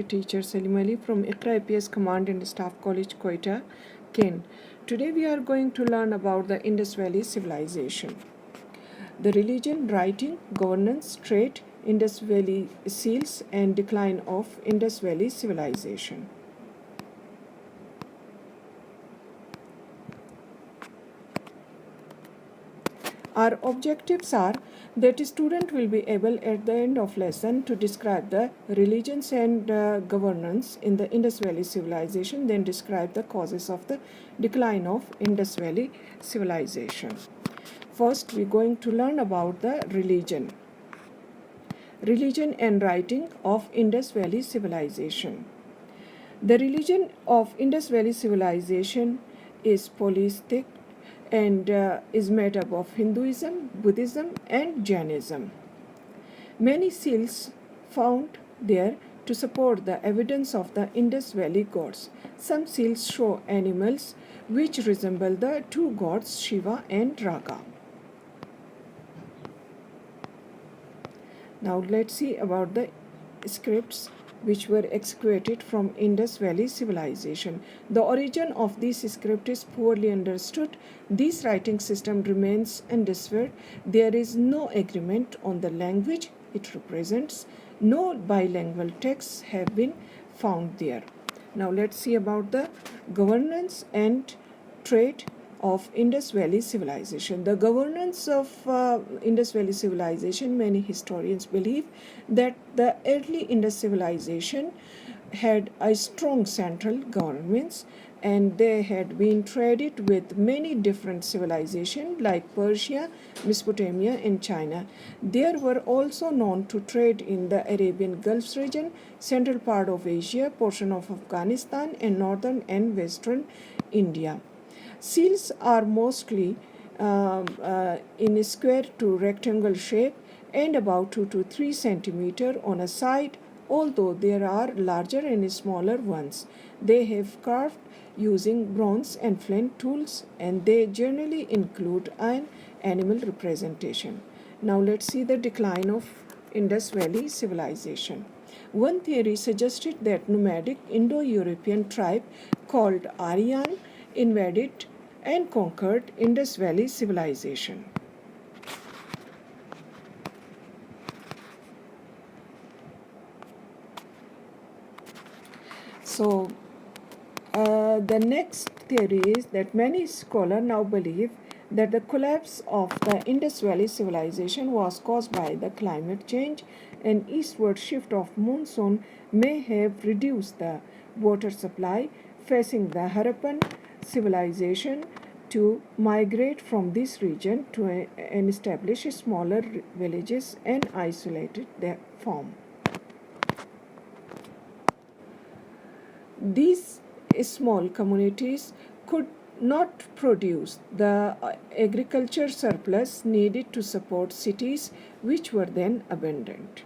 Teacher Salim Ali from Iqra IPS Command and Staff College, Quetta, Ken. Today we are going to learn about the Indus Valley Civilization. The religion, writing, governance, trade, Indus Valley seals, and decline of Indus Valley Civilization. Our objectives are that a student will be able at the end of lesson to describe the religions and governance in the Indus Valley civilization, then describe the causes of the decline of Indus Valley civilization. First, we're going to learn about the religion. Religion and writing of Indus Valley civilization. The religion of Indus Valley civilization is polytheistic and is made up of Hinduism, Buddhism, and Jainism. Many seals found there to support the evidence of the Indus Valley gods. Some seals show animals which resemble the two gods Shiva and Raga. Now let's see about the scripts which were excavated from Indus Valley civilization. The origin of this script is poorly understood. This writing system remains undiscovered. There is no agreement on the language it represents. No bilingual texts have been found there. Now let's see about the governance and trade of Indus Valley civilization. The governance of Indus Valley civilization, many historians believe that the early Indus civilization had a strong central governments and they had been traded with many different civilizations like Persia, Mesopotamia, and China. They were also known to trade in the Arabian Gulf region, central part of Asia, portion of Afghanistan, and northern and western India. Seals are mostly in a square to rectangle shape and about 2 to 3 centimeter on a side, although there are larger and smaller ones. They have carved using bronze and flint tools, and they generally include an animal representation. Now let's see the decline of Indus Valley civilization. One theory suggested that nomadic Indo-European tribe called Aryan invaded and conquered Indus Valley civilization. So, the next theory is that many scholars now believe that the collapse of the Indus Valley civilization was caused by the climate change. An eastward shift of monsoon may have reduced the water supply, facing the Harappan civilization to migrate from this region to and establish smaller villages and isolated their form. These small communities could not produce the agriculture surplus needed to support cities which were then abandoned.